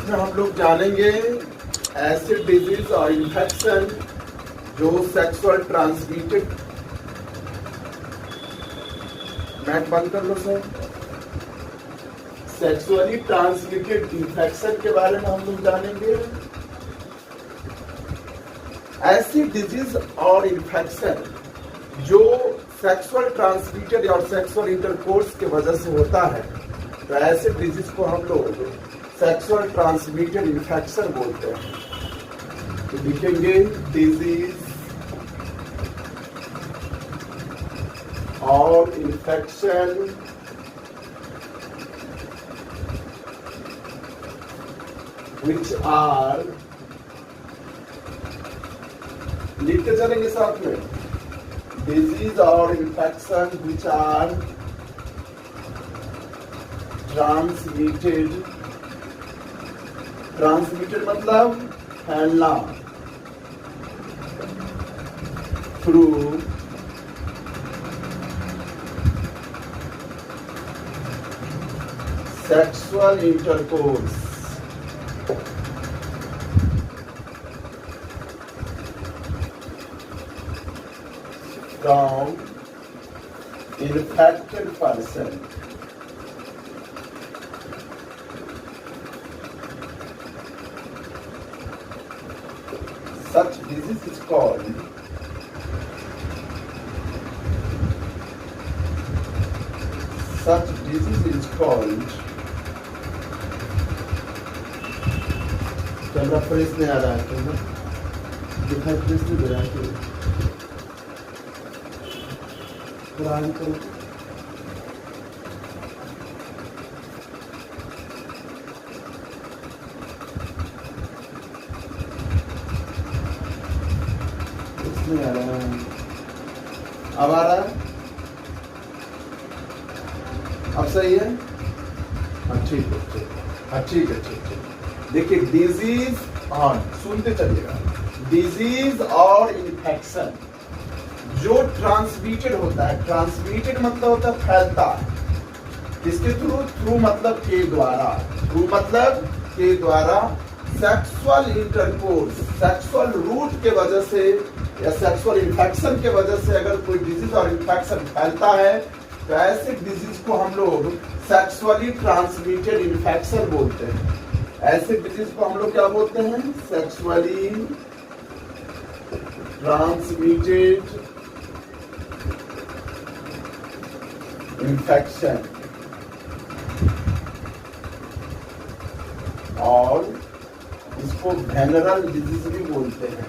इसमें हम लोग जानेंगे एसिड डिजीज और इन्फेक्शन जो सेक्सुअल ट्रांसमिटेड। मैक बंद कर लो सर। सेक्सुअली ट्रांसमिटेड इन्फेक्शन के बारे में हम लोग जानेंगे। एसिड डिजीज और इन्फेक्शन जो सेक्सुअल ट्रांसमिटेड और सेक्सुअल इंटरकोर्स की वजह से होता है, तो एसिड डिजीज को हम लोग सेक्सुअल ट्रांसमिटेड इन्फेक्शन बोलते हैं। तो लिखेंगे डिजीज और इन्फेक्शन which are, लिखते चलेंगे साथ में, डिजीज और infection which are transmitted. Transmitted मतलब फैलना, through sexual intercourse. From infected person. Such disease is called camera fresh नहीं आ रहा है, कैमरा दिखाई फ्रेश नहीं दे रहा है। पुरानी करो इसमें आ रहा है, अब आ रहा है, अब सही है। हाँ ठीक है, ठीक है। देखिए डिजीज, हाँ सुनते चलिएगा, डिजीज और इन्फेक्शन जो ट्रांसमिटेड होता है। ट्रांसमिटेड मतलब होता है फैलता है। किसके थ्रू? थ्रू मतलब के द्वारा, थ्रू मतलब के द्वारा। सेक्सुअल इंटरकोर्स, सेक्सुअल रूट के वजह से या सेक्सुअल इन्फेक्शन के वजह से अगर कोई डिजीज और इन्फेक्शन फैलता है, तो ऐसे डिजीज को हम लोग सेक्सुअली ट्रांसमिटेड इन्फेक्शन बोलते हैं। ऐसे डिजीज को हम लोग क्या बोलते हैं? सेक्सुअली ट्रांसमिटेड इन्फेक्शन, और इसको वेनरल डिजीज भी बोलते हैं,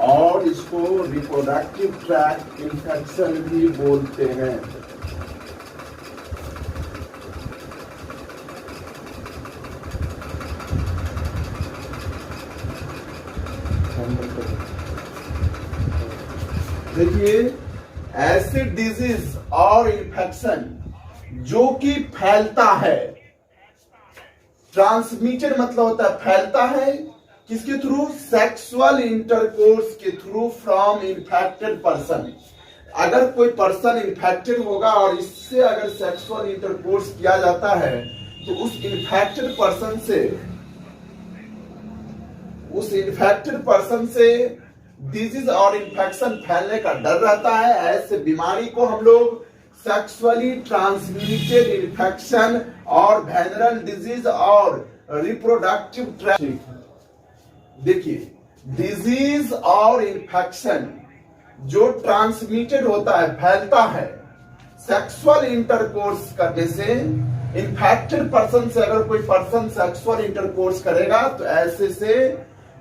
और इसको रिप्रोडक्टिव ट्रैक्ट इन्फेक्शन भी बोलते हैं। देखिए एसिड डिजीज और इन्फेक्शन जो कि फैलता है, ट्रांसमिटेड मतलब होता है फैलता है, किसके थ्रू? सेक्सुअल इंटरकोर्स के थ्रू फ्रॉम इन्फेक्टेड पर्सन। अगर कोई पर्सन इन्फेक्टेड होगा और इससे अगर सेक्सुअल इंटरकोर्स किया जाता है, तो उस इन्फेक्टेड पर्सन से डिजीज और इन्फेक्शन फैलने का डर रहता है। ऐसे बीमारी को हम लोग सेक्सुअली ट्रांसमिटेड इन्फेक्शन और वेनरल डिजीज और रिप्रोडक्टिव ट्रैक्ट। देखिए डिजीज और इन्फेक्शन जो ट्रांसमिटेड होता है, फैलता है सेक्सुअल इंटरकोर्स करने से। इन्फेक्टेड पर्सन से अगर कोई पर्सन सेक्सुअल इंटरकोर्स करेगा, तो ऐसे से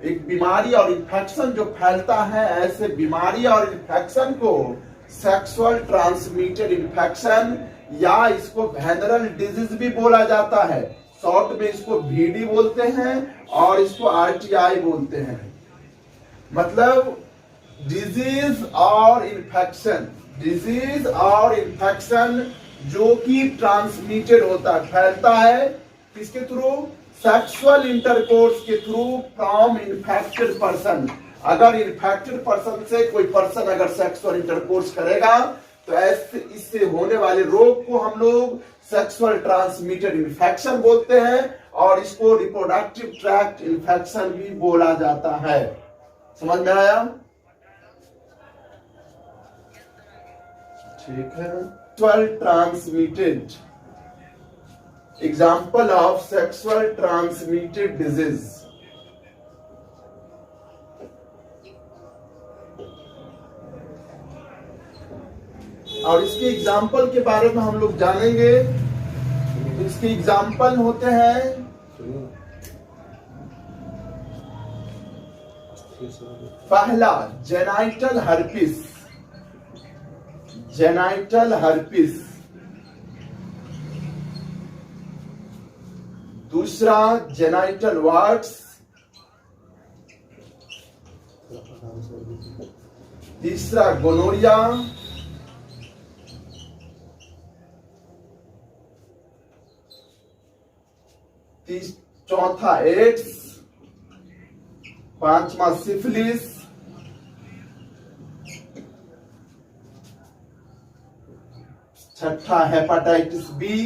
एक बीमारी और इन्फेक्शन जो फैलता है, ऐसे बीमारी और इन्फेक्शन को सेक्सुअल ट्रांसमिटेड इन्फेक्शन या इसको वेनरल डिजीज भी बोला जाता है। शॉर्ट में इसको VD बोलते हैं और इसको RTI बोलते हैं। मतलब डिजीज और इन्फेक्शन जो कि ट्रांसमिटेड होता है, फैलता है किसके थ्रू? सेक्सुअल इंटरकोर्स के थ्रू फ्रॉम इन्फेक्टेड पर्सन। अगर इन्फेक्टेड पर्सन से कोई पर्सन अगर सेक्सुअल इंटरकोर्स करेगा, तो ऐसे इससे होने वाले रोग को हम लोग सेक्सुअल ट्रांसमिटेड इन्फेक्शन बोलते हैं और इसको रिप्रोडक्टिव ट्रैक्ट इन्फेक्शन भी बोला जाता है। समझ में आया? ठीक है। Sexual transmitted, example of sexual transmitted disease. और इसके एग्जाम्पल के बारे में हम लोग जानेंगे। तो इसके एग्जाम्पल होते हैं पहला जेनाइटल हर्पिस, जेनाइटल हर्पिस। दूसरा जेनाइटल वार्ट्स। तीसरा गोनोरिया। चौथा एड्स। पांचवा सिफिलिस। छठा हेपेटाइटिस बी।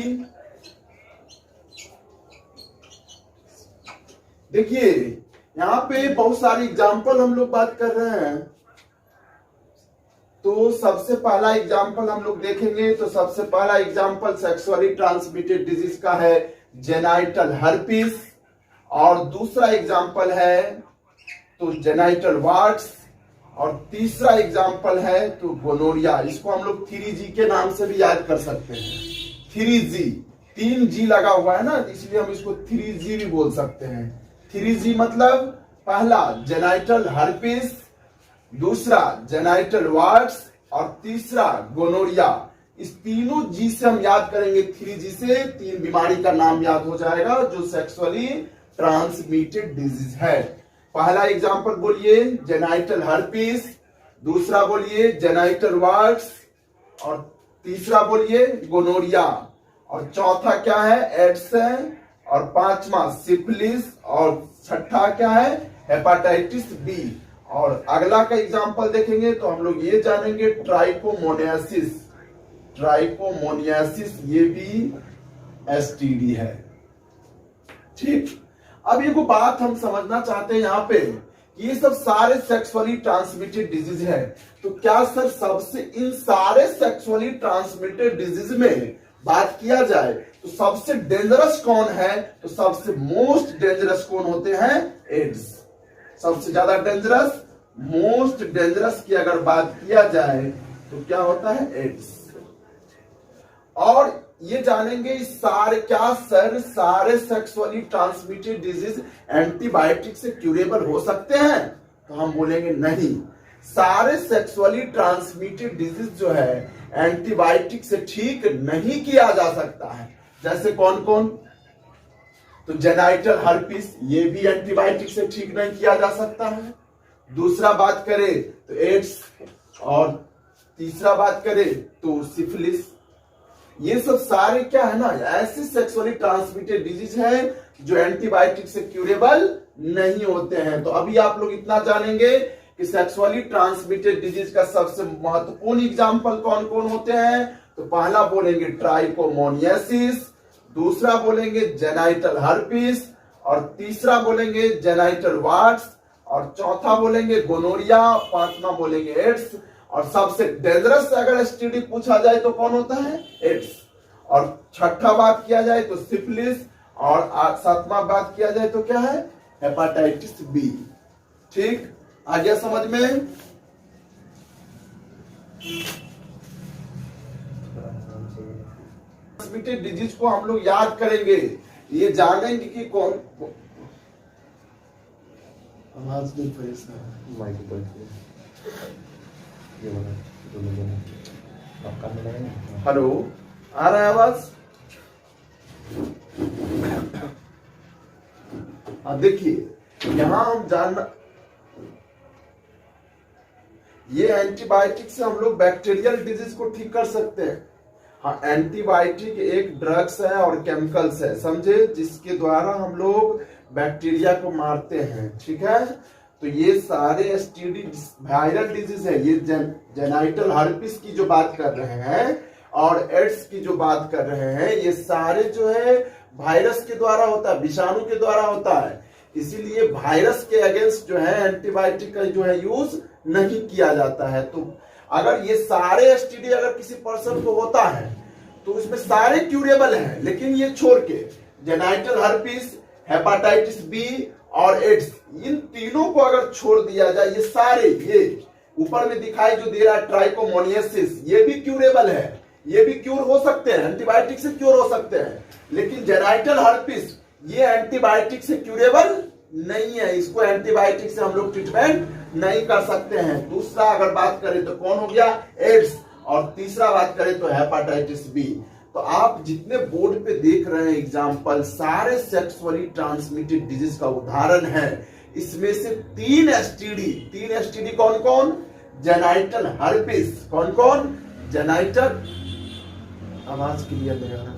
देखिए यहां पे बहुत सारे एग्जाम्पल हम लोग बात कर रहे हैं। तो सबसे पहला एग्जाम्पल हम लोग देखेंगे। तो सबसे पहला एग्जाम्पल सेक्सुअली ट्रांसमिटेड डिजीज का है जेनाइटल हर्पिस। और दूसरा एग्जाम्पल है तो जेनाइटल वार्ट्स। और तीसरा एग्जाम्पल है तो गोनोरिया। इसको हम लोग 3G के नाम से भी याद कर सकते हैं। 3G, 3G लगा हुआ है ना, इसलिए हम इसको 3G भी बोल सकते हैं। 3G मतलब पहला जेनाइटल हर्पिस, दूसरा जेनाइटल वार्ट्स और तीसरा गोनोरिया। इस तीनों जी से हम याद करेंगे। 3G से 3 बीमारी का नाम याद हो जाएगा जो सेक्सुअली ट्रांसमिटेड डिजीज है। पहला एग्जांपल बोलिए जेनाइटल हर्पिस, दूसरा बोलिए जेनाइटल वार्ट्स और तीसरा बोलिए गोनोरिया और चौथा क्या है एड्स है और पांचवा सिफिलिस और छठा क्या है हेपेटाइटिस बी। और अगला का एग्जांपल देखेंगे तो हम लोग ये जानेंगे ट्राइकोमोनियासिस। ट्राइकोमोनियासिस ये भी STD है। ठीक, अब ये को बात हम समझना चाहते हैं यहाँ पे कि ये सब सारे सेक्सुअली ट्रांसमिटेड डिजीज है। तो क्या सर सबसे इन सारे सेक्सुअली ट्रांसमिटेड डिजीज में बात किया जाए तो सबसे डेंजरस कौन है? तो सबसे मोस्ट डेंजरस कौन होते हैं? एड्स। सबसे ज्यादा डेंजरस, मोस्ट डेंजरस की अगर बात किया जाए तो क्या होता है? एड्स। और ये जानेंगे सारे क्या सर सारे सेक्सुअली ट्रांसमिटेड डिजीज एंटीबायोटिक से क्यूरेबल हो सकते हैं? तो हम बोलेंगे नहीं। सारे सेक्सुअली ट्रांसमिटेड डिजीज जो है एंटीबायोटिक से ठीक नहीं किया जा सकता है। जैसे कौन कौन? तो जेनाइटल हर्पिस ये भी एंटीबायोटिक से ठीक नहीं किया जा सकता है। दूसरा बात करें तो एड्स और तीसरा बात करें तो सिफिलिस। ये सब सारे क्या है ना ऐसे सेक्सुअली ट्रांसमिटेड डिजीज है जो एंटीबायोटिक से क्यूरेबल नहीं होते हैं। तो अभी आप लोग इतना जानेंगे कि सेक्सुअली ट्रांसमिटेड डिजीज का सबसे महत्वपूर्ण एग्जाम्पल कौन कौन होते हैं। तो पहला बोलेंगे ट्राइकोमोनियासिस, दूसरा बोलेंगे जेनाइटल हर्पिस और तीसरा बोलेंगे जेनाइटल वार्ट्स और चौथा बोलेंगे गोनोरिया, पांचवा बोलेंगे एड्स और सबसे डेंजरस अगर STD पूछा जाए तो कौन होता है? एड्स। और छठा बात किया जाए तो सिफिलिस और सातवां बात किया जाए तो क्या है? Hepatitis B. ठीक, आ गया समझ में? ट्रांसमिटेड डिजीज को हम लोग याद करेंगे, ये जानेंगे कि कौन आवाज नहीं परेशान हेलो आ रहा है आवाज? देखिए यहां हम जानना ये एंटीबायोटिक से हम लोग बैक्टीरियल डिजीज को ठीक कर सकते हैं। हाँ, एंटीबायोटिक एक ड्रग्स है और केमिकल्स है, समझे, जिसके द्वारा हम लोग बैक्टीरिया को मारते हैं। ठीक है, तो ये सारे एसटीडी वायरल डिजीज है। ये जेनाइटल हर्पिस की जो बात कर रहे हैं और एड्स की जो बात कर रहे हैं, ये सारे जो है वायरस के द्वारा होता है, विषाणु के द्वारा होता है। इसीलिए वायरस के अगेंस्ट जो है एंटीबायोटिक का जो है यूज नहीं किया जाता है। तो अगर ये सारे एसटीडी अगर किसी पर्सन को होता है तो उसमें सारे क्यूरेबल हैं, लेकिन ये छोड़ के जेनाइटल हर्पिस, हेपाटाइटिस बी और एड्स, इन तीनों को अगर छोड़ दिया जाए, ये सारे, ये ऊपर में दिखाई जो दे रहा है ट्राइकोमोनियासिस, ये भी क्यूरेबल है, ये भी क्यूर हो सकते हैं, एंटीबायोटिक से क्यूर हो सकते हैं। लेकिन जेनाइटल हर्पिस ये एंटीबायोटिक से क्यूरेबल नहीं है, इसको एंटीबायोटिक से हम लोग ट्रीटमेंट नहीं कर सकते हैं। दूसरा अगर बात करें तो कौन हो गया, एड्स, और तीसरा बात करें तो हेपाटाइटिस बी। तो आप जितने बोर्ड पे देख रहे हैं एग्जाम्पल, सारे सेक्सुअली ट्रांसमिटेड डिजीज का उदाहरण है। इसमें से तीन एसटीडी कौन कौन, जेनाइटल हर्पिस, कौन कौन, जेनाइटल, आवाज क्लियर नहीं आ रहा,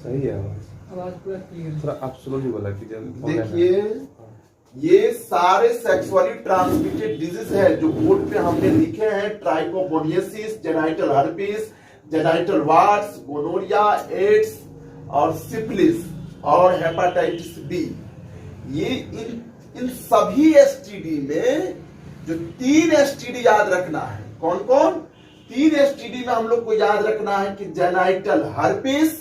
सही है आवाज पूरा क्लियर, थोड़ा आप स्लोली बोला कीजिए। देखिए ये सारे सेक्सुअली ट्रांसमिटेड डिजीज है जो बोर्ड पे हमने लिखे हैं, trichomoniasis, genital herpes, genital warts, gonorrhoea, AIDS और सिफिलिस और हेपाटाइटिस बी। ये इन सभी एसटीडी में जो तीन एसटीडी याद रखना है, कौन कौन, तीन एसटीडी में हम लोग को याद रखना है कि जेनाइटल हर्पिस,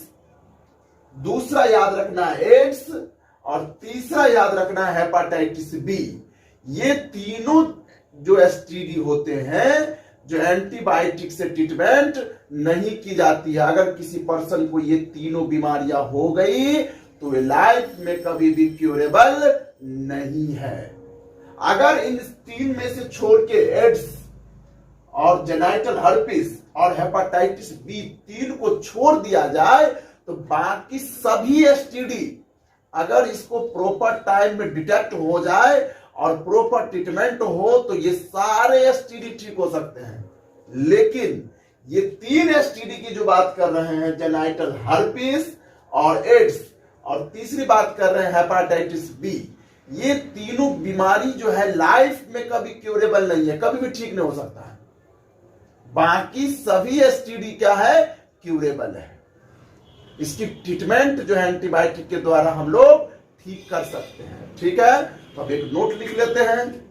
दूसरा याद रखना है एड्स और तीसरा याद रखना है हेपाटाइटिस बी। ये तीनों जो एसटीडी होते हैं जो एंटीबायोटिक से ट्रीटमेंट नहीं की जाती है। अगर किसी पर्सन को ये तीनों बीमारियां हो गई तो वे लाइफ में कभी भी क्यूरेबल नहीं है। अगर इन तीन में से छोड़ के एड्स और जेनाइटल हर्पिस और हेपाटाइटिस बी तीन को छोड़ दिया जाए तो बाकी सभी एसटीडी अगर इसको प्रॉपर टाइम में डिटेक्ट हो जाए और प्रॉपर ट्रीटमेंट हो तो ये सारे एसटीडी ठीक हो सकते हैं। लेकिन ये तीन एसटीडी की जो बात कर रहे हैं, जेनाइटल हर्पिस और एड्स और तीसरी बात कर रहे हैं हेपाटाइटिस बी, ये तीनों बीमारी जो है लाइफ में कभी क्यूरेबल नहीं है, कभी भी ठीक नहीं हो सकता है। बाकी सभी एसटीडी क्या है, क्यूरेबल है। इसकी ट्रीटमेंट जो है एंटीबायोटिक के द्वारा हम लोग ठीक कर सकते हैं। ठीक है, तो अब एक नोट लिख लेते हैं।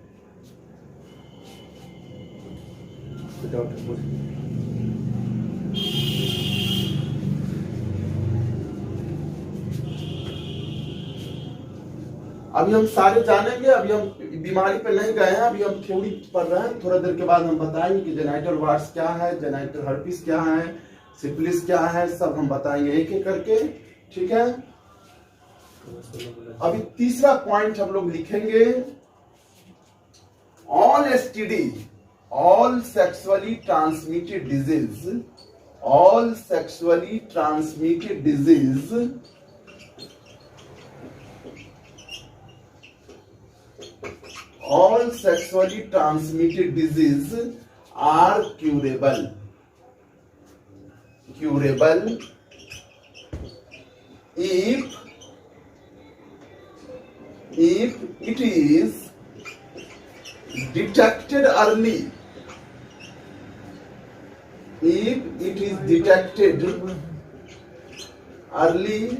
अभी हम सारे जानेंगे, अभी हम बीमारी पे नहीं गए हैं, अभी हम थ्योरी पढ़ रहे हैं। थोड़ा देर के बाद हम बताएंगे कि जेनाइटल वार्ड्स क्या है, जेनाइटल हर्पिस क्या है, सिफिलिस क्या है, सब हम बताएंगे एक एक करके। ठीक है, अभी तीसरा पॉइंट हम लोग लिखेंगे, all STD, all sexually transmitted disease, all sexually transmitted disease all sexually transmitted disease are curable if it is detected early, if it is detected early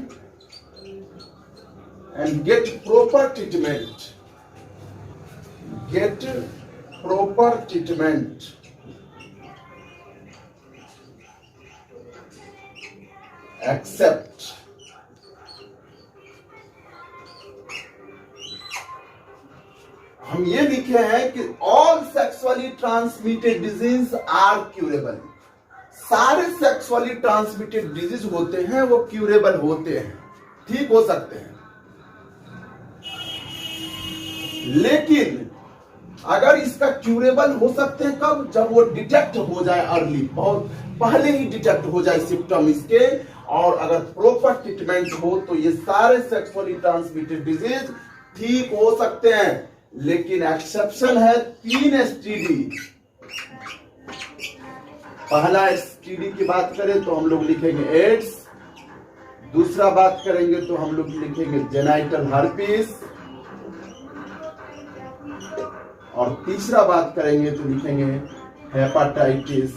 and get proper treatment, except हम ये लिखे हैं कि all sexually transmitted disease are curable. सारे sexually transmitted disease होते हैं वो curable होते हैं, ठीक हो सकते हैं। लेकिन अगर इसका क्यूरेबल हो सकते हैं कब, जब वो डिटेक्ट हो जाए अर्ली, बहुत पहले ही डिटेक्ट हो जाए सिम्टम इसके, और अगर प्रॉपर ट्रीटमेंट हो तो ये सारे सेक्सुअली ट्रांसमिटेड डिजीज ठीक हो सकते हैं। लेकिन एक्सेप्शन है 3 एसटीडी। पहला एसटीडी की बात करें तो हम लोग लिखेंगे एड्स, दूसरा बात करेंगे तो हम लोग लिखेंगे जेनाइटल हर्पीस, और तीसरा बात करेंगे तो लिखेंगे हेपाटाइटिस।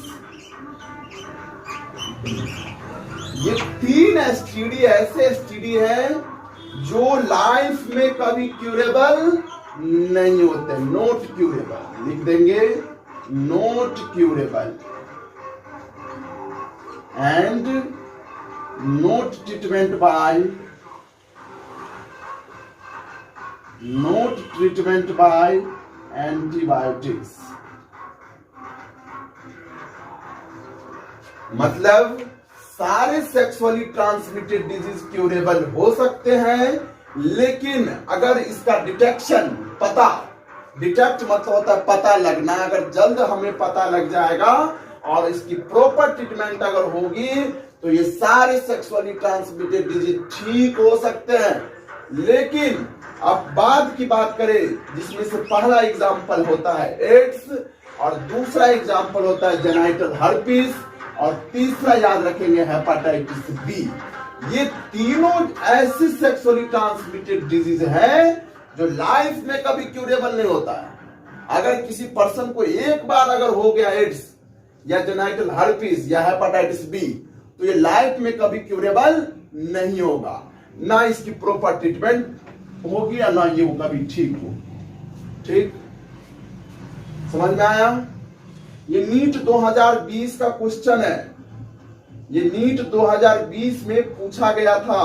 ये 3 एसटीडी ऐसे एसटीडी है जो लाइफ में कभी क्यूरेबल नहीं होते, नॉट क्यूरेबल। लिख देंगे not curable and not treatment bye antibiotics. मतलब सारे सेक्सुअली ट्रांसमिटेड डिजीज क्यूरेबल हो सकते हैं, लेकिन अगर इसका डिटेक्शन, डिटेक्ट मतलब होता है पता लगना, अगर जल्द हमें पता लग जाएगा और इसकी प्रॉपर ट्रीटमेंट अगर होगी तो ये सारे सेक्सुअली ट्रांसमिटेड डिजीज ठीक हो सकते हैं। लेकिन अब बाद की बात करें, जिसमें से पहला एग्जाम्पल होता है एड्स, और दूसरा एग्जाम्पल होता है जेनाइटल हर्पीस, और तीसरा याद रखेंगे हेपाटाइटिस बी। ये तीनों ऐसी सेक्सुअली ट्रांसमिटेड डिजीज है जो लाइफ में कभी क्यूरेबल नहीं होता है। अगर किसी पर्सन को एक बार अगर हो गया एड्स या जेनाइटल हर्पीस या हेपाटाइटिस बी, तो ये लाइफ में कभी क्यूरेबल नहीं होगा, ना इसकी प्रॉपर ट्रीटमेंट होगी या ना ये कभी ठीक हो। ठीक, समझ में आया? ये नीट 2020 का क्वेश्चन है। ये नीट 2020 में पूछा गया था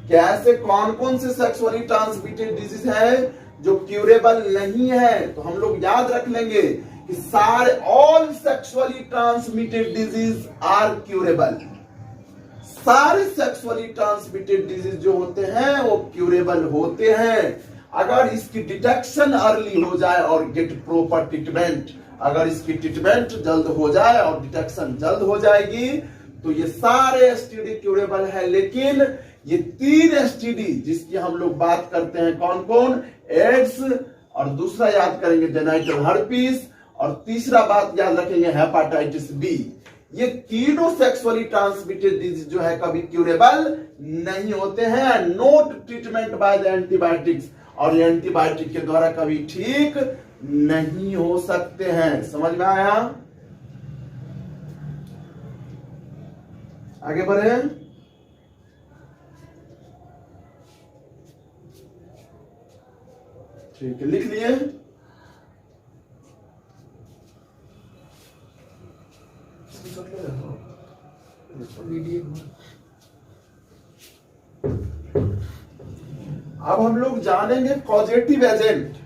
कि ऐसे कौन कौन से सेक्सुअली ट्रांसमिटेड डिजीज है जो क्यूरेबल नहीं है। तो हम लोग याद रख लेंगे कि सारे all sexually transmitted disease are curable. सारे सेक्सुअली ट्रांसमिटेड डिजीज जो होते हैं वो क्यूरेबल होते हैं अगर इसकी डिटेक्शन अर्ली हो जाए और गेट प्रॉपर ट्रीटमेंट। अगर इसकी ट्रीटमेंट जल्द हो जाए और डिटेक्शन जल्द हो जाएगी तो ये सारे एसटीडी क्यूरेबल है। लेकिन ये 3 एसटीडी जिसकी हम लोग बात करते हैं, कौन कौन? एड्स, और दूसरा याद करेंगे जेनाइटल हर्पीस, और तीसरा बात याद रखेंगे हेपाटाइटिस बी। ये तीनों सेक्सुअली ट्रांसमिटेड डिजीज जो है कभी क्यूरेबल नहीं होते हैं, not treatment by the antibiotics, और एंटीबायोटिक के द्वारा कभी ठीक नहीं हो सकते हैं। समझ में आया? आगे बढ़े। ठीक है, लिख लिए? अब हम लोग जानेंगे कॉजेटिव एजेंट।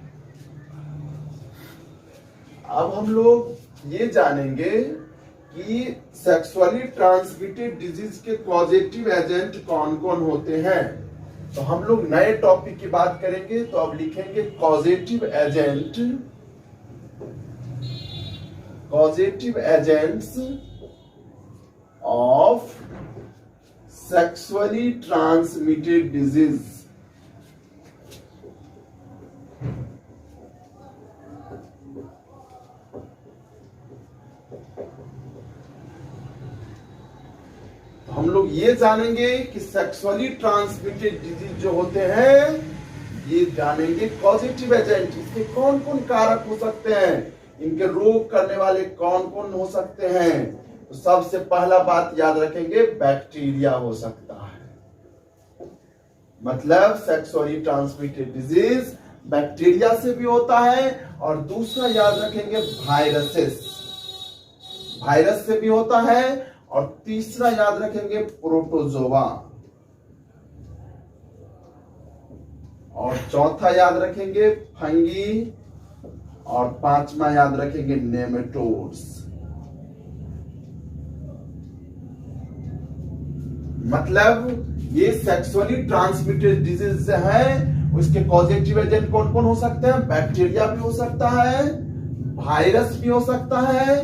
अब हम लोग ये जानेंगे कि सेक्सुअली ट्रांसमिटेड डिजीज के कॉजेटिव एजेंट कौन कौन होते हैं। तो हम लोग नए टॉपिक की बात करेंगे। तो अब लिखेंगे causative agent, causative agents of sexually transmitted disease. हम लोग ये जानेंगे कि सेक्सुअली ट्रांसमिटेड डिजीज जो होते हैं, ये जानेंगे कॉजेटिव एजेंट, इसके कौन कौन कारक हो सकते हैं, इनके रोग करने वाले कौन कौन हो सकते हैं। तो सबसे पहला बात याद रखेंगे, बैक्टीरिया हो सकता है। मतलब सेक्सुअली ट्रांसमिटेड डिजीज बैक्टीरिया से भी होता है, और दूसरा याद रखेंगे वायरसेस, वायरस से भी होता है, और तीसरा याद रखेंगे प्रोटोजोआ, और चौथा याद रखेंगे फंगी, और पांचवा याद रखेंगे नेमेटोड्स। मतलब ये सेक्सुअली ट्रांसमिटेड डिजीज है, उसके कॉजेटिव एजेंट कौन कौन हो सकते हैं? बैक्टीरिया भी हो सकता है, वायरस भी हो सकता है,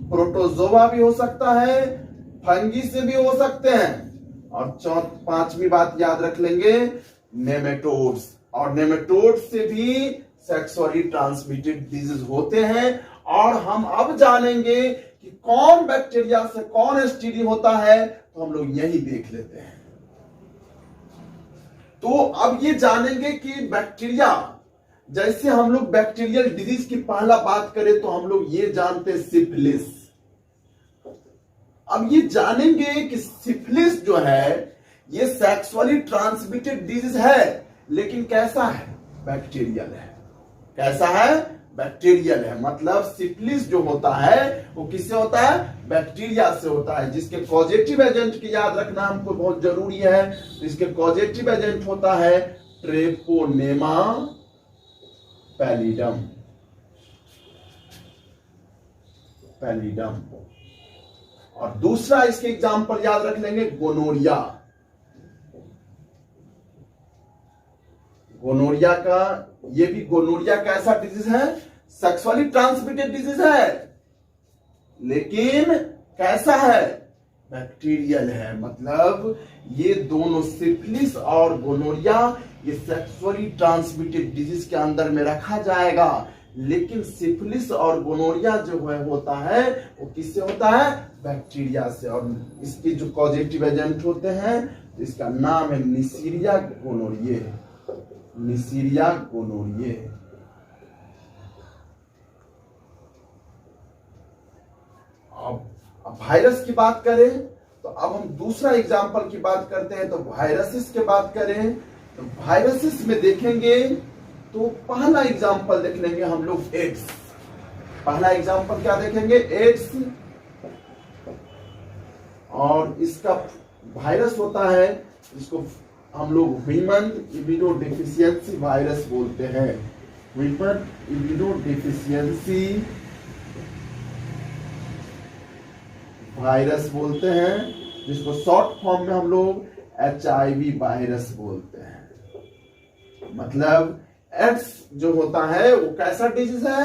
प्रोटोजोआ भी हो सकता है, फंगी से भी हो सकते हैं, और पांचवी बात याद रख लेंगे नेमेटोड्स, और नेमेटोड्स से भी सेक्सुअली ट्रांसमिटेड डिजीज होते हैं। और हम अब जानेंगे कि कौन बैक्टीरिया से कौन एसटीडी होता है, तो हम लोग यही देख लेते हैं। तो अब ये जानेंगे कि बैक्टीरिया, जैसे हम लोग बैक्टीरियल डिजीज की पहला बात करें तो हम लोग ये जानते हैं सिफिलिस। अब ये जानेंगे कि सिफिलिस जो है ये सेक्सुअली ट्रांसमिटेड डिजीज है, लेकिन कैसा है? बैक्टीरियल है। कैसा है? बैक्टीरियल है। मतलब सिफिलिस जो होता है वो किससे होता है? बैक्टीरिया से होता है, जिसके कॉजेटिव एजेंट की याद रखना हमको बहुत जरूरी है। इसके कॉजेटिव एजेंट होता है ट्रेपोनेमा पैलिडम। पैलिडम। और दूसरा इसके एग्जाम्पल याद रख लेंगे, गोनोरिया। गोनोरिया का, ये भी गोनोरिया का ऐसा डिजीज है, सेक्सुअली ट्रांसमिटेड डिजीज है, लेकिन कैसा है? बैक्टीरियल है। मतलब ये दोनों सिफिलिस और गोनोरिया ये सेक्सुअली ट्रांसमिटेड डिजीज के अंदर में रखा जाएगा, लेकिन सिफिलिस और गोनोरिया जो है होता है वो किससे होता है? बैक्टीरिया से। और इसके जो कॉजेटिव एजेंट होते हैं इसका नाम है निसीरिया गोनोरिये। निसीरिया गोनोरिये। अब वायरस की बात करें तो अब हम दूसरा एग्जाम्पल की बात करते हैं। तो वायरसेस की बात करें तो वायरसेस में देखेंगे तो पहला एग्जाम्पल देख लेंगे हम लोग एड्स। पहला एग्जाम्पल क्या देखेंगे? एड्स। और इसका वायरस होता है, इसको हम लोग ह्यूमन इम्यूनोडेफिशिएंसी वायरस बोलते हैं। ह्यूमन इम्यूनोडेफिशिएंसी वायरस बोलते हैं, जिसको शॉर्ट फॉर्म में हम लोग HIV वायरस बोलते हैं। मतलब एड्स जो होता है वो कैसा डिजीज है?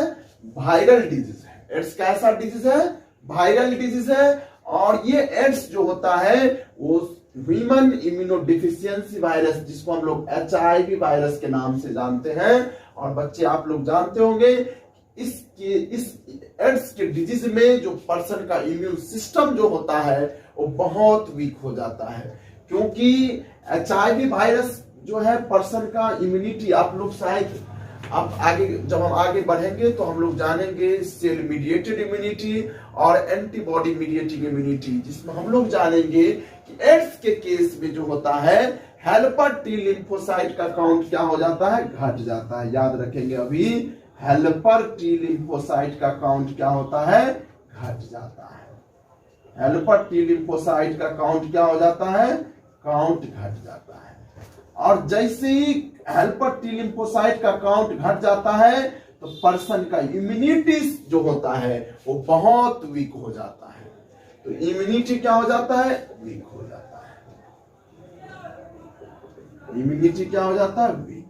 वायरल डिजीज है। एड्स कैसा डिजीज है? वायरल डिजीज है। और ये एड्स जो होता है वो ह्यूमन इम्यूनोडेफिशिएंसी वायरस, जिसको हम लोग HIV वायरस के नाम से जानते हैं। और बच्चे आप लोग जानते होंगे इस एड्स के डिजीज में जो पर्सन का इम्यून सिस्टम जो होता है वो बहुत वीक हो जाता है, क्योंकि HIV वायरस जो है पर्सन का इम्यूनिटी, आप लोग शायद अब आगे जब हम आगे बढ़ेंगे तो हम लोग जानेंगे सेल मीडिएटेड इम्यूनिटी और एंटीबॉडी मीडिएटेड इम्यूनिटी, जिसमें हम लोग जानेंगे कि एड्स के केस में जो होता है हेल्पर टी लिम्फोसाइट का काउंट क्या हो जाता है? घट जाता है। याद रखेंगे अभी, हेल्पर टी लिम्फोसाइट का काउंट क्या होता है? घट जाता है। हेल्पर टी लिम्फोसाइट का काउंट क्या हो जाता है? काउंट घट जाता है। और जैसे ही हेल्पर टी लिम्फोसाइट का काउंट घट जाता है तो पर्सन का इम्यूनिटी जो होता है वो बहुत वीक हो जाता है। तो इम्यूनिटी क्या हो जाता है? वीक हो जाता है। इम्यूनिटी क्या हो जाता है? वीक।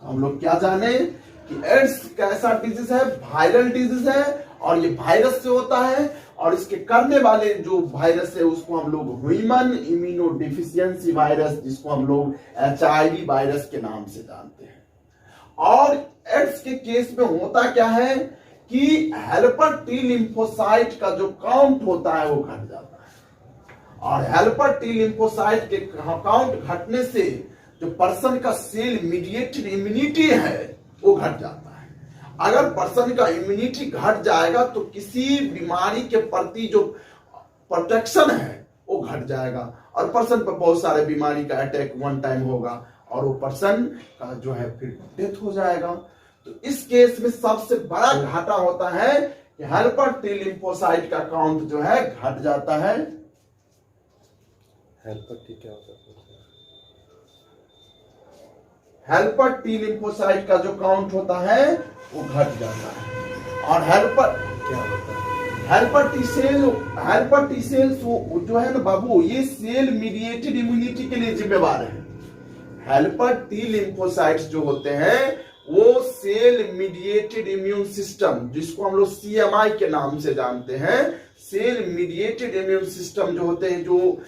तो हम लोग क्या जाने कि एड्स कैसा डिजीज है? वायरल डिजीज है, और ये वायरस से होता है। और इसके करने वाले जो वायरस है उसको हम लोग ह्यूमन इम्यूनोडेफिशिएंसी वायरस, जिसको हम लोग HIV वायरस के नाम से जानते हैं। और एड्स के केस में होता क्या है कि हेल्पर टी लिम्फोसाइट का जो काउंट होता है वो घट जाता है। और हेल्पर टी लिम्फोसाइट के काउंट घटने से जो पर्सन का सेल मीडिएटेड इम्यूनिटी है वो घट जाता है। अगर पर्सन का इम्यूनिटी घट जाएगा तो किसी बीमारी के प्रति जो प्रोटेक्शन है वो घट जाएगा, और पर्सन पर बहुत सारे बीमारी का अटैक वन टाइम होगा और वो पर्सन का जो है फिर डेथ हो जाएगा। तो इस केस में सबसे बड़ा घाटा होता है कि हेल्पर टी लिम्फोसाइट का काउंट जो है घट जाता है। हेल्पर टी क्या होता है? हेल्पर टी लिम्फोसाइट का जो काउंट होता है वो घट जाता है। और हेल्पर क्या होता है? हेल्पर टी सेल्स जो है ना बाबू, ये सेल मीडिएटेड इम्यूनिटी के लिए जिम्मेवार है। हेल्पर टी लिम्फोसाइट्स जो होते हैं वो सेल मीडिएटेड इम्यून सिस्टम, जिसको हम लोग CMI के नाम से जानते हैं, सेल मीडिएटेड इम्यून सिस्टम जो होते हैं, जो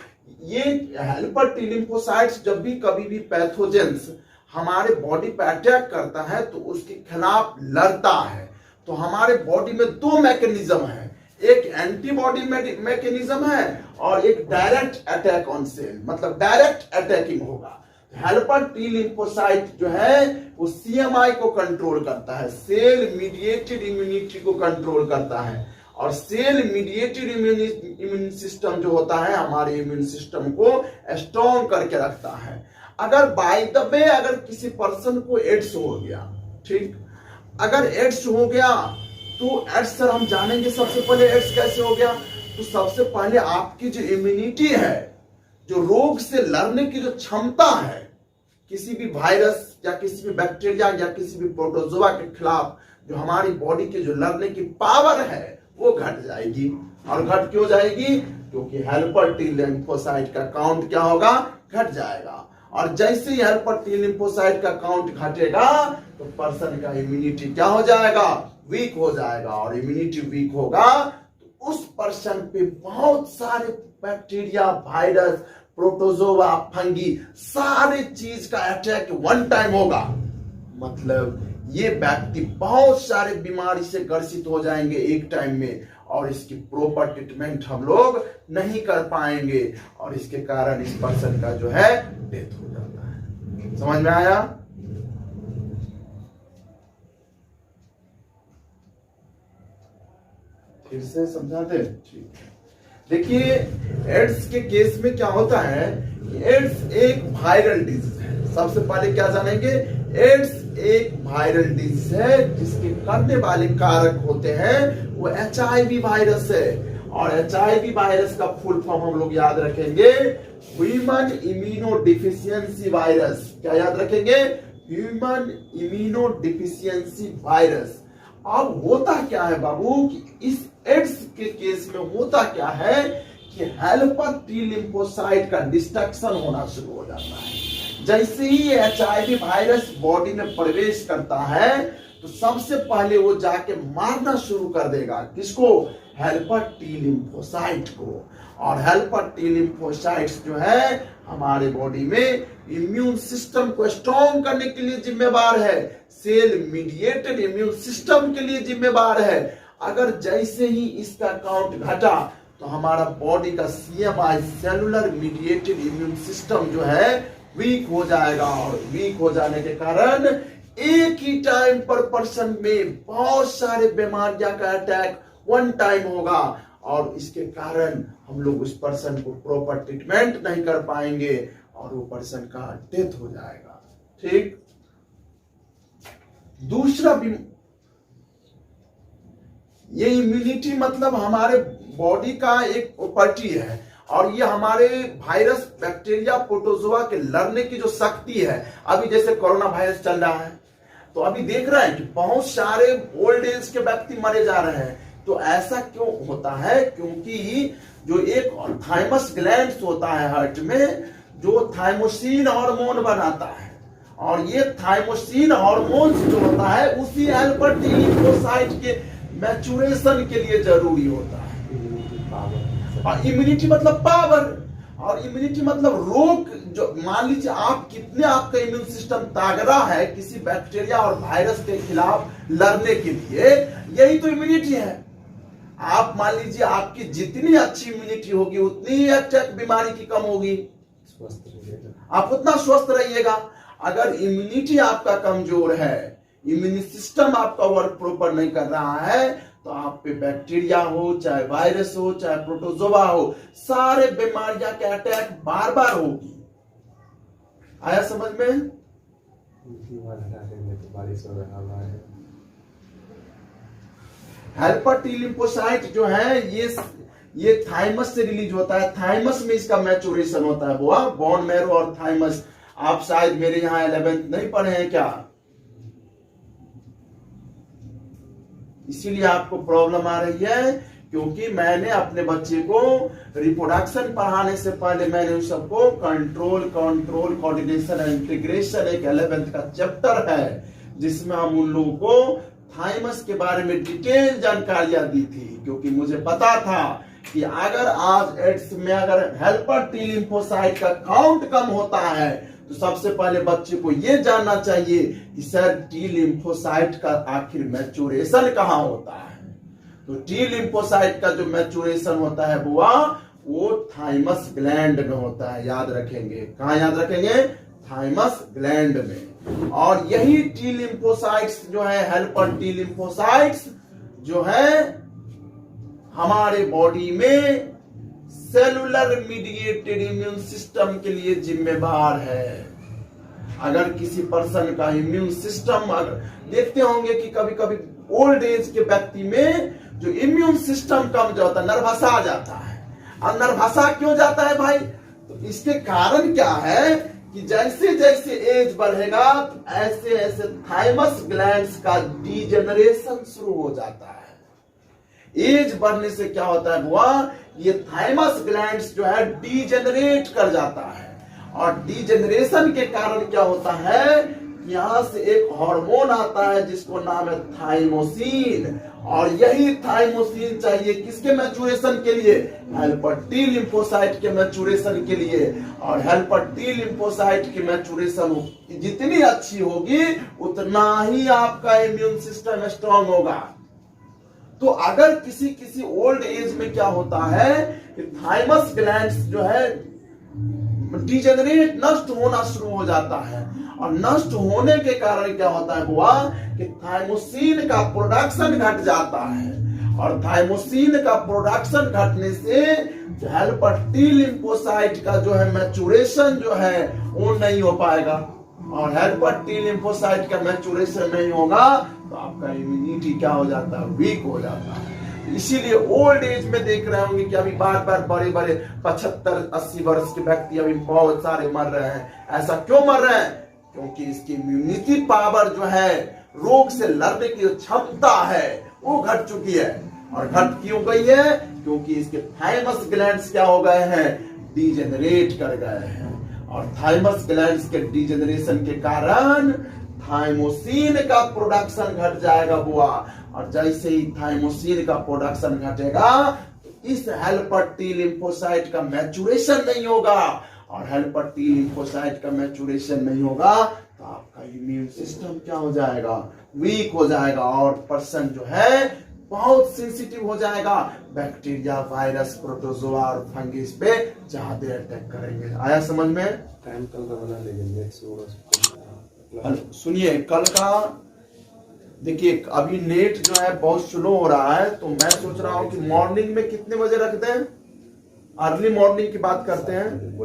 ये हेल्पर टी लिम्फोसाइट्स जब भी कभी भी पैथोजेंस हमारे बॉडी पे अटैक करता है तो उसके खिलाफ लड़ता है। तो हमारे बॉडी में दो मैकेनिज्म है, एक एंटीबॉडी मैकेनिज्म है और एक डायरेक्ट अटैक ऑन सेल, मतलब डायरेक्ट अटैकिंग होगा। हेल्पर टी लिम्फोसाइट जो है वो सीएमआई को कंट्रोल करता है, सेल मीडिएटेड इम्यूनिटी को कंट्रोल करता है। और सेल मीडिएटेड इम्यून सिस्टम जो होता है हमारे इम्यून सिस्टम को स्ट्रॉन्ग करके रखता है। अगर बाय द वे अगर किसी पर्सन को एड्स हो गया, ठीक, अगर एड्स हो गया तो एड्स सर हम जानेंगे सबसे पहले एड्स कैसे हो गया। तो सबसे पहले आपकी जो इम्यूनिटी है, जो रोग से लड़ने की जो क्षमता है, किसी भी वायरस या किसी भी बैक्टीरिया या किसी भी प्रोटोजोआ के खिलाफ जो हमारी बॉडी की जो लड़ने की पावर है वो घट जाएगी। और घट क्यों जाएगी? क्योंकि हेल्पर टी लिम्फोसाइट का काउंट क्या होगा? घट जाएगा। और जैसे ही हेल्पर टी लिम्फोसाइट का काउंट घटेगा तो पर्सन का इम्यूनिटी क्या हो जाएगा? वीक हो जाएगा। और इम्यूनिटी वीक होगा तो उस पर्सन पे बहुत सारे बैक्टीरिया, वायरस, प्रोटोजोआ, फंगी, सारे चीज का अटैक वन टाइम होगा। मतलब ये व्यक्ति बहुत सारे बीमारी से ग्रसित हो जाएंगे एक टाइम में, और इसकी प्रॉपर ट्रीटमेंट हम लोग नहीं कर पाएंगे, और इसके कारण इस पर्सन का जो है डेथ हो जाता है। समझ में आया? फिर से समझाते? ठीक है। देखिए एड्स के केस में क्या होता है कि एड्स एक वायरल डिजीज है। सबसे पहले क्या जानेंगे? एड्स एक वायरल डिजीज है जिसके करने वाले कारक होते हैं वो HIV वायरस है। और HIV वायरस का फुल फॉर्म हम लोग याद रखेंगे, ह्यूमन इम्यूनो डिफिशियंसी वायरस। क्या याद रखेंगे? Human immuno deficiency virus. अब होता क्या है बाबू कि इस एड्स के केस में होता क्या है कि हेल्पर टी लिम्फोसाइट का डिस्ट्रक्शन होना शुरू हो जाता है। जैसे ही HIV वायरस बॉडी में प्रवेश करता है तो सबसे पहले वो जाके मारना शुरू कर देगा। किसको? हेल्पर टी लिम्फोसाइट को। और हेल्पर टी लिम्फोसाइट्स जो है हमारे बॉडी में इम्यून सिस्टम को स्ट्रॉन्ग करने के लिए जिम्मेवार है, सेल मीडिएटेड इम्यून सिस्टम के लिए जिम्मेवार है। अगर जैसे ही इसका काउंट घटा तो हमारा बॉडी का CMI, cellular mediated immune system जो है वीक हो जाएगा। और वीक हो जाने के कारण एक ही टाइम पर पर्सन में बहुत सारे बीमारियां का अटैक वन टाइम होगा, और इसके कारण हम लोग उस पर्सन को प्रॉपर ट्रीटमेंट नहीं कर पाएंगे और वो पर्सन का डेथ हो जाएगा। ठीक। दूसरा ये इम्यूनिटी मतलब हमारे बॉडी का एक प्रॉपर्टी है, और ये हमारे वायरस, बैक्टीरिया, प्रोटोजोआ के लड़ने की जो शक्ति है। अभी जैसे कोरोना वायरस चल रहा है तो अभी देख रहे हैं कि बहुत सारे ओल्ड एज के व्यक्ति मरे जा रहे हैं। तो ऐसा क्यों होता है? क्योंकि जो एक थाइमस ग्लैंड होता है हार्ट में, जो थाइमोसिन हार्मोन बनाता है, और ये थाइमोसिन हार्मोन जो होता है उसी हेल्पर टी लिम्फोसाइट के मैचुरेशन के लिए जरूरी होता है। और इम्यूनिटी मतलब पावर, और इम्यूनिटी मतलब रोग। जो मान लीजिए आप कितने आपका इम्यून सिस्टम तागड़ा है किसी बैक्टीरिया और वायरस के खिलाफ लड़ने के लिए, यही तो इम्यूनिटी है। आप मान लीजिए आपकी जितनी अच्छी इम्यूनिटी होगी उतनी ही अटैक बीमारी की कम होगी, आप उतना स्वस्थ रहिएगा। अगर इम्यूनिटी आपका कमजोर है, इम्यून सिस्टम आपका वर्क प्रॉपर नहीं कर रहा है, तो आप पे बैक्टीरिया हो, चाहे वायरस हो, चाहे प्रोटोजोआ हो, सारे बीमारियां के अटैक बार बार होगी। आया समझ में? हेल्पर टी लिम्फोसाइट जो है ये थाइमस से रिलीज होता है। थाइमस में इसका मैचुरेशन होता है, वो बोन मैरो और थाइमस। आप शायद मेरे यहाँ 11th नहीं पढ़े हैं क्या? इसीलिए आपको प्रॉब्लम आ रही है, क्योंकि मैंने अपने बच्चे को रिप्रोडक्शन पढ़ाने से पहले मैंने उन सबको कंट्रोल कोऑर्डिनेशन एंड इंटीग्रेशन, एक 11th का चैप्टर है जिसमें हम उन लोगों को थाइमस के बारे में डिटेल जानकारियां दी थी। क्योंकि मुझे पता था कि अगर आज एड्स में अगर हेल्पर टी लिम्फोसाइट का काउंट कम होता है तो सबसे पहले बच्चे को यह जानना चाहिए कि सर टी लिम्फोसाइट का आखिर मैचुरेशन कहाँ होता है। तो टी लिम्फोसाइट का जो मैचुरेशन होता है वो थाइमस ग्लैंड में होता है। याद रखेंगे, कहाँ याद रखेंगे? थाइमस ग्लैंड में। और यही टी लिम्फोसाइट्स जो है, हेल्पर टी लिम्फोसाइट्स जो है हमारे बॉडी में सेलुलर मीडिएटेड इम्यून सिस्टम के लिए जिम्मेदार है। अगर किसी पर्सन का इम्यून सिस्टम, अगर देखते होंगे कि कभी कभी ओल्ड एज के व्यक्ति में जो इम्यून सिस्टम कम जाता है, नर्वसा जाता है। और नर्वसा क्यों जाता है भाई? तो इसके कारण क्या है कि जैसे जैसे एज बढ़ेगा तो ऐसे ऐसे थाइमस ग्लैंड्स का डीजेनरेशन शुरू हो जाता है। एज बढ़ने से क्या होता है बुआ, ये थाइमस ग्लैंड्स जो है डीजेनरेट कर जाता है। और डीजेनरेशन के कारण क्या होता है, यहां से एक हार्मोन आता है जिसको नाम है थाइमोसिन। और यही थाइमोसिन चाहिए किसके मैचुरेशन के लिए? हेल्पर टी लिम्फोसाइट के मैचुरेशन के लिए। और हेल्पर टी लिम्फोसाइट की मैचुरेशन जितनी अच्छी होगी उतना ही आपका इम्यून सिस्टम स्ट्रांग होगा। तो अगर किसी किसी ओल्ड एज में क्या होता है कि थाइमस ग्लैंड्स जो है डिजेनरेट, नष्ट होना शुरू हो जाता है। और नष्ट होने के कारण क्या होता है बुआ कि थाइमोसिन का प्रोडक्शन घट जाता है। और थाइमोसिन का प्रोडक्शन घटने से हेल्पर टी लिम्फोसाइट का जो है मैचुरेशन जो है वो नहीं हो पाएगा। और हेल्पर टी लिम्फोसाइट का मैचुरेशन नहीं होगा तो आपका इम्यूनिटी क्या हो जाता है? वीक हो जाता है। इसीलिए ओल्ड एज में देख रहे होंगे कि अभी बार बार बड़े बड़े 75-80 वर्ष के व्यक्ति अभी बहुत सारे मर रहे हैं। ऐसा क्यों मर रहे हैं? क्योंकि इसकी इम्यूनिटी पावर जो है, रोग से लड़ने की जो क्षमता है वो घट चुकी है। और घट क्यों गई है? क्योंकि इसके थाइमस ग्लैंड्स क्या हो गए हैं? डीजेनरेट कर गए हैं। और थाइमस ग्लैंड्स के डीजेनरेशन के कारण थाइमोसिन का प्रोडक्शन घट जाएगा बुआ। और जैसे ही थाइमोसिन का प्रोडक्शन घटेगा तो इस हेल्पर टी लिम्फोसाइट का मैचुरेशन नहीं होगा। और हेल्पर टी लिम्फोसाइट का मैचुरेशन नहीं होगा तो आपका इम्यून सिस्टम क्या हो जाएगा? वीक हो जाएगा। और पर्सन जो है बहुत सेंसिटिव हो जाएगा। बैक्टीरिया, वायरस, प्रोटोजोआ और फंगिस पे ज्यादा अटैक करेंगे। आया समझ में? टाइम कल का बना लेंगे। सुनिए, कल का देखिए अभी नेट जो है बहुत स्लो हो रहा है, तो मैं सोच रहा हूँ कि मॉर्निंग में कितने बजे रखते हैं? अर्ली मॉर्निंग की बात करते हैं।